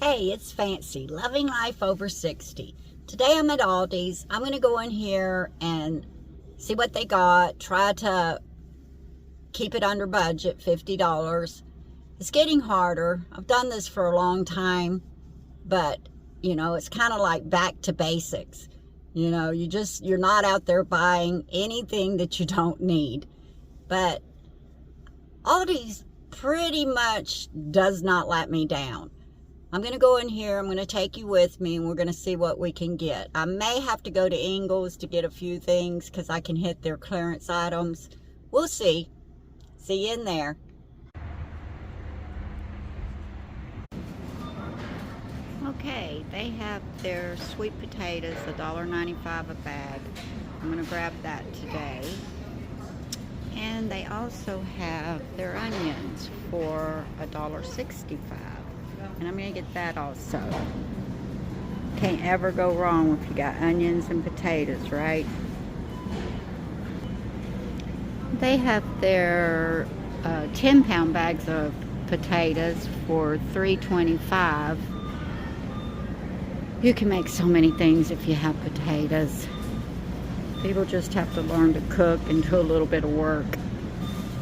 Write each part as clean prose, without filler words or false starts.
Hey, it's Fancy, loving life over 60. Today I'm at ALDI's. I'm going to go in here and see what they got, try to keep it under budget, $50. It's getting harder. I've done this for a long time, but you know, it's kind of like back to basics. You know, you're not out there buying anything that you don't need. But ALDI's pretty much does not let me down. I'm going to go in here, I'm going to take you with me, and we're going to see what we can get. I may have to go to Ingles to get a few things because I can hit their clearance items. We'll see. See you in there. Okay, they have their sweet potatoes, $1.95 a bag. I'm going to grab that today. And they also have their onions for $1.65. And I'm going to get that also. Can't ever go wrong if you got onions and potatoes, right? They have their 10-pound bags of potatoes for $3.25. You can make so many things if you have potatoes. People just have to learn to cook and do a little bit of work.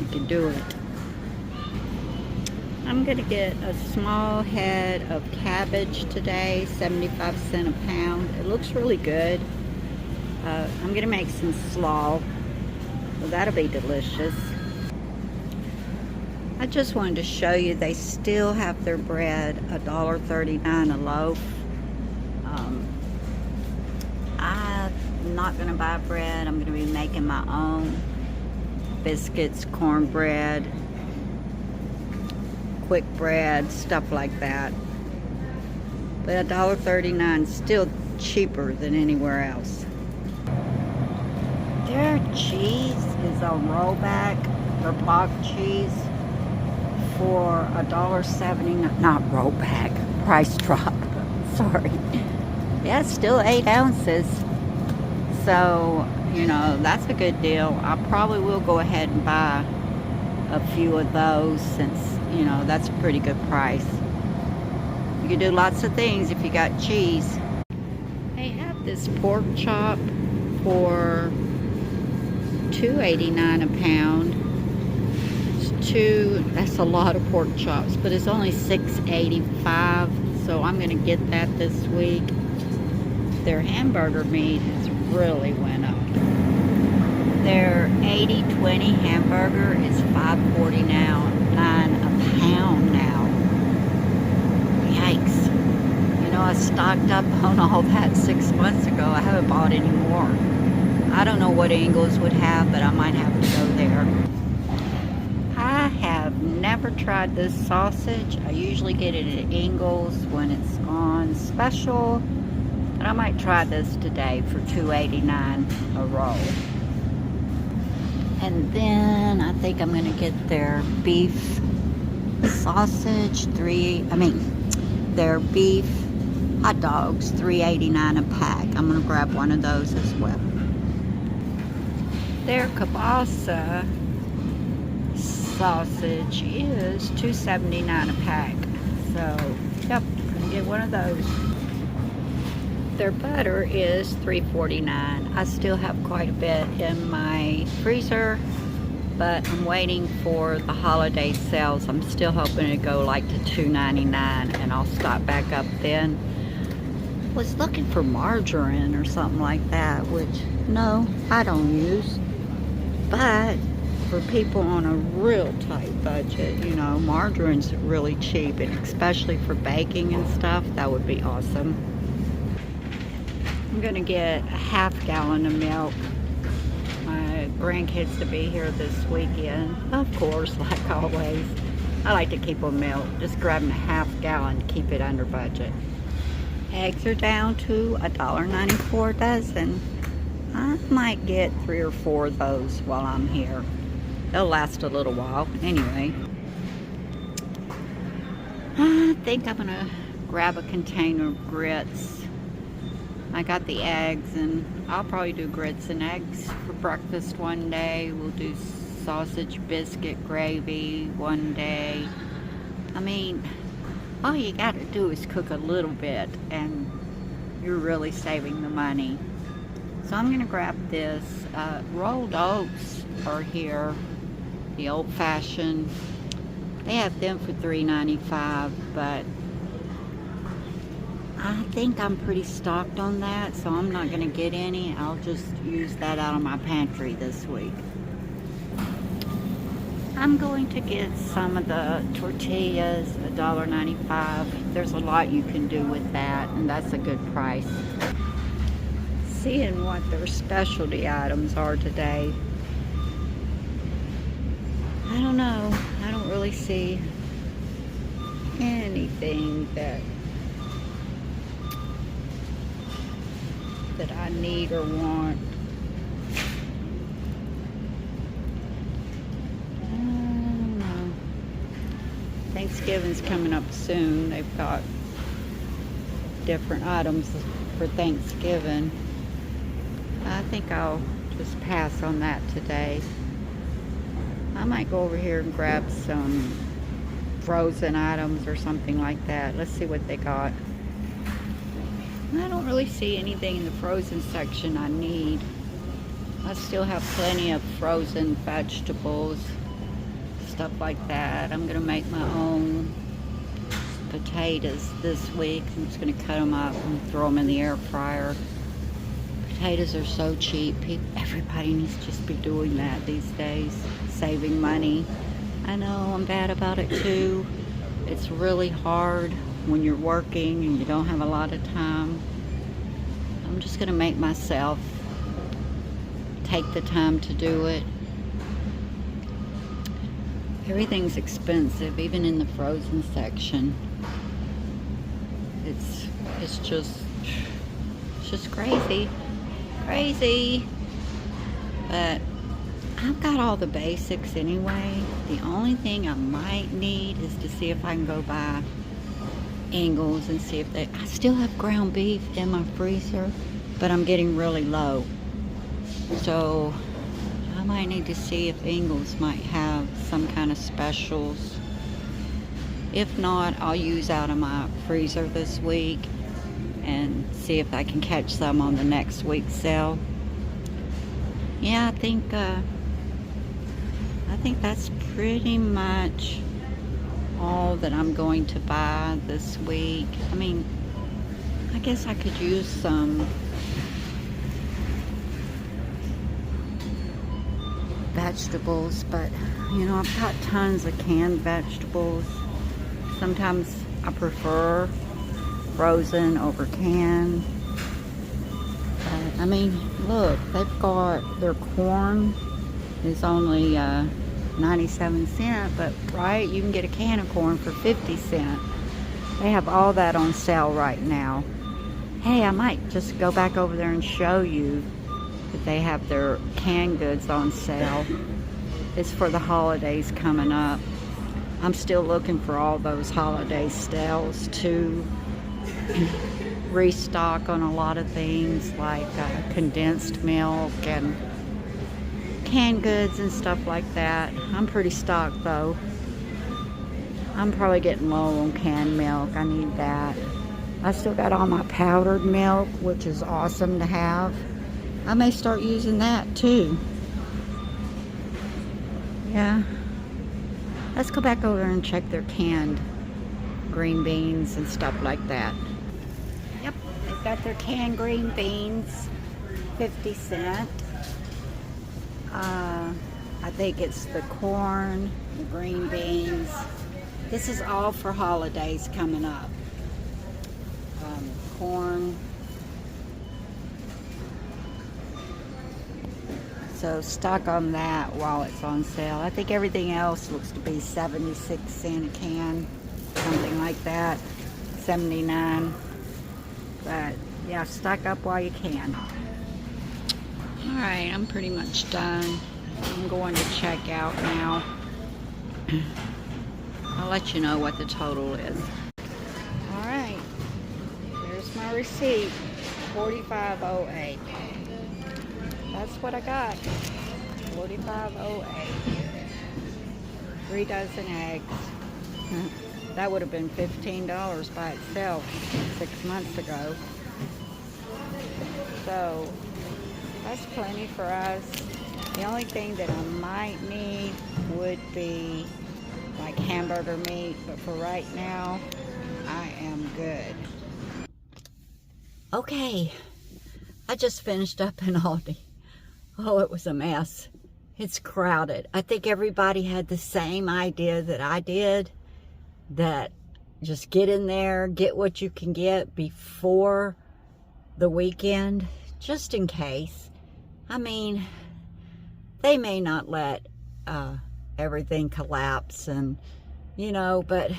You can do it. I'm going to get a small head of cabbage today, 75 cents a pound. It looks really good. I'm going to make some slaw, so that'll be delicious. I just wanted to show you they still have their bread, $1.39 a loaf. I'm not going to buy bread. I'm going to be making my own biscuits, cornbread, quick bread, stuff like that. But $1.39 is still cheaper than anywhere else. Their cheese is on rollback, their block cheese for $1.79. Not rollback, price drop. Sorry. Yeah, it's still 8 ounces. So, you know, that's a good deal. I probably will go ahead and buy a few of those since, you know, that's a pretty good price. You can do lots of things if you got cheese. They have this pork chop for $2.89 a pound. That's a lot of pork chops, but it's only $6.85, so I'm going to get that this week. Their hamburger meat has really went up. Their 80-20 hamburger is $5.49 a pound now. Yikes. You know, I stocked up on all that 6 months ago. I haven't bought any more. I don't know what Ingles would have, but I might have to go there. I have never tried this sausage. I usually get it at Ingles when it's on special. But I might try this today for $2.89 a roll. And then I think I'm going to get their beef sausage, their beef hot dogs, $3.89 a pack. I'm going to grab one of those as well. Their kielbasa sausage is $2.79 a pack. So, yep, I'm going to get one of those. Their butter is $3.49. I still have quite a bit in my freezer, but I'm waiting for the holiday sales. I'm still hoping to go like to $2.99, and I'll stock back up then. Was looking for margarine or something like that, which no, I don't use. But for people on a real tight budget, you know, margarine's really cheap, and especially for baking and stuff, that would be awesome. I'm gonna get a half gallon of milk. My grandkids to be here this weekend. Of course, like always. I like to keep them milk. Just grabbing a half gallon to keep it under budget. Eggs are down to $1.94 a dozen. I might get 3 or 4 of those while I'm here. They'll last a little while. Anyway, I think I'm gonna grab a container of grits. I got the eggs, and I'll probably do grits and eggs for breakfast one day. We'll do sausage biscuit gravy one day. I mean, all you gotta do is cook a little bit and you're really saving the money. So I'm gonna grab this. Rolled oats are here, the old-fashioned. They have them for $3.95, but I think I'm pretty stocked on that, so I'm not gonna get any. I'll just use that out of my pantry this week. I'm going to get some of the tortillas, $1.95. There's a lot you can do with that, and that's a good price. Seeing what their specialty items are today. I don't know. I don't really see anything that I need or want. I don't know. Thanksgiving's coming up soon. They've got different items for Thanksgiving. I think I'll just pass on that today. I might go over here and grab some frozen items or something like that. Let's see what they got. I don't really see anything in the frozen section I need. I still have plenty of frozen vegetables, stuff like that. I'm gonna make my own potatoes this week. I'm just gonna cut them up and throw them in the air fryer. Potatoes are so cheap. Everybody needs to just be doing that these days, saving money. I know I'm bad about it too. It's really hard when you're working and you don't have a lot of time. I'm just gonna make myself take the time to do it. Everything's expensive, even in the frozen section. It's just crazy. But I've got all the basics anyway. The only thing I might need is to see if I can go buy Ingles and see if I still have ground beef in my freezer, but I'm getting really low. So I might need to see if Ingles might have some kind of specials. If not, I'll use out of my freezer this week and see if I can catch some on the next week's sale. Yeah, I think that's pretty much all that I'm going to buy this week. I mean, I guess I could use some vegetables, but you know, I've got tons of canned vegetables. Sometimes I prefer frozen over canned. I mean, look, they've got their corn is only 97 cents, but right, you can get a can of corn for 50 cents. They have all that on sale right now. Hey, I might just go back over there and show you that they have their canned goods on sale. It's for the holidays coming up. I'm still looking for all those holiday sales to restock on a lot of things like condensed milk and canned goods and stuff like that. I'm pretty stocked though. I'm probably getting low on canned milk. I need that. I still got all my powdered milk, which is awesome to have. I may start using that too. Yeah. Let's go back over and check their canned green beans and stuff like that. Yep, they've got their canned green beans, 50 cents. I think it's the corn, the green beans. This is all for holidays coming up. Corn. So stock on that while it's on sale. I think everything else looks to be 76 cents a can, something like that, 79. But yeah, stock up while you can. All right, I'm pretty much done. I'm going to check out now. I'll let you know what the total is. All right, here's my receipt, $45.08. That's what I got, $45.08. 3 dozen eggs. That would have been $15 by itself 6 months ago. So that's plenty for us. The only thing that I might need would be like hamburger meat, but for right now, I am good. Okay, I just finished up in ALDI. Oh, it was a mess. It's crowded. I think everybody had the same idea that I did, that just get in there, get what you can get before the weekend, just in case. I mean, they may not let everything collapse, and you know, but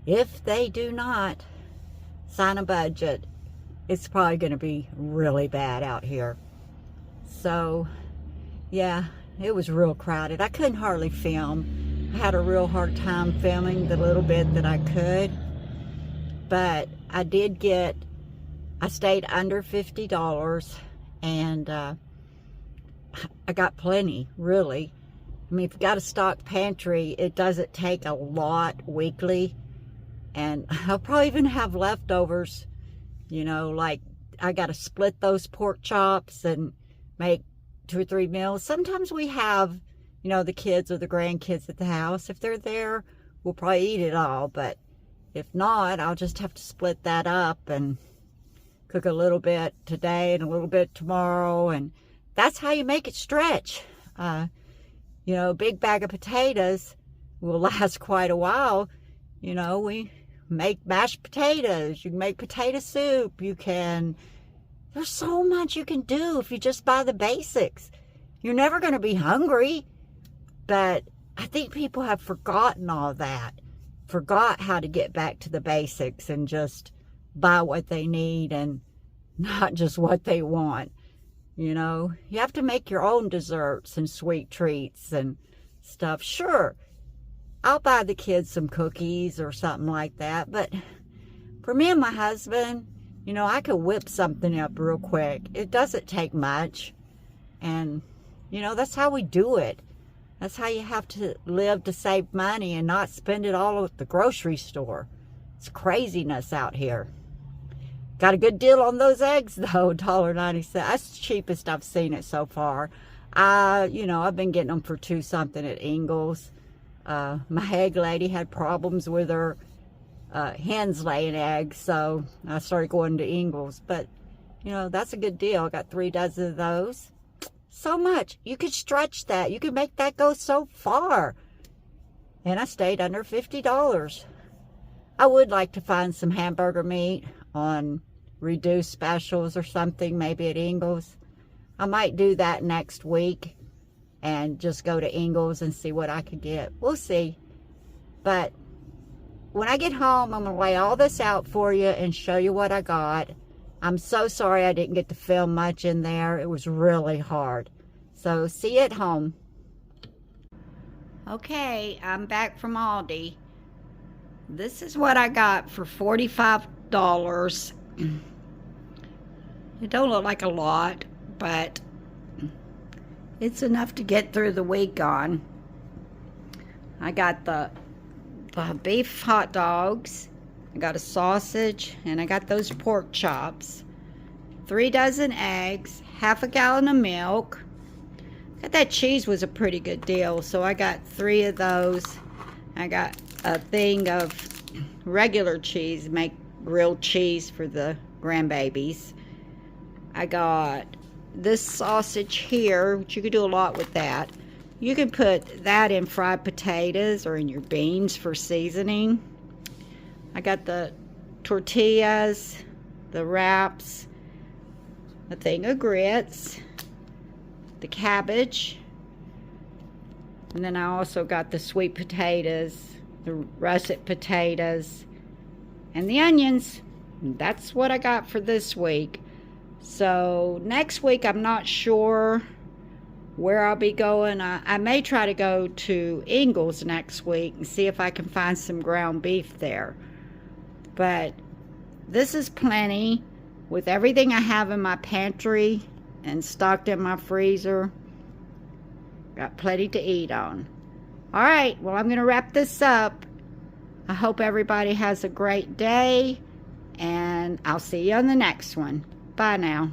if they do not sign a budget, it's probably going to be really bad out here. So yeah, it was real crowded. I couldn't hardly film. I had a real hard time filming the little bit that I could, but I did get, I stayed under $50, and I got plenty, really. I mean, if you got a stock pantry, it doesn't take a lot weekly, and I'll probably even have leftovers, you know, like I got to split those pork chops and make 2 or 3 meals. Sometimes we have, you know, the kids or the grandkids at the house. If they're there, we'll probably eat it all, but if not, I'll just have to split that up and cook a little bit today and a little bit tomorrow, and that's how you make it stretch. You know, a big bag of potatoes will last quite a while. You know, we make mashed potatoes, you can make potato soup, you can, there's so much you can do if you just buy the basics. You're never going to be hungry, but I think people have forgotten all that, forgot how to get back to the basics and just buy what they need and not just what they want. You know, you have to make your own desserts and sweet treats and stuff. Sure, I'll buy the kids some cookies or something like that, but for me and my husband, you know, I could whip something up real quick. It doesn't take much, and you know, that's how we do it. That's how you have to live to save money and not spend it all at the grocery store. It's craziness out here. Got a good deal on those eggs though, $1.97. That's the cheapest I've seen it so far. You know, I've been getting them for $2 something at Ingles. My egg lady had problems with her hens laying eggs, so I started going to Ingles. But, you know, that's a good deal. I got 3 dozen of those. So much. You could stretch that. You could make that go so far. And I stayed under $50. I would like to find some hamburger meat on reduced specials or something, maybe at Ingles. I might do that next week and just go to Ingles and see what I could get. We'll see. But when I get home, I'm going to lay all this out for you and show you what I got. I'm so sorry I didn't get to film much in there. It was really hard. So see you at home. Okay, I'm back from ALDI. This is what I got for $45. It don't look like a lot, but it's enough to get through the week on. I got the beef hot dogs, I got a sausage, and I got those pork chops, 3 dozen eggs, half a gallon of milk. That cheese was a pretty good deal, so I got 3 of those. I got a thing of regular cheese, make grilled cheese for the grandbabies. I got this sausage here, which you could do a lot with that. You can put that in fried potatoes or in your beans for seasoning. I got the tortillas, the wraps, a thing of grits, the cabbage, and then I also got the sweet potatoes, the russet potatoes, and the onions. That's what I got for this week. So next week, I'm not sure where I'll be going. I may try to go to Ingles next week and see if I can find some ground beef there. But this is plenty with everything I have in my pantry and stocked in my freezer. Got plenty to eat on. All right, well, I'm going to wrap this up. I hope everybody has a great day, and I'll see you on the next one. Bye now.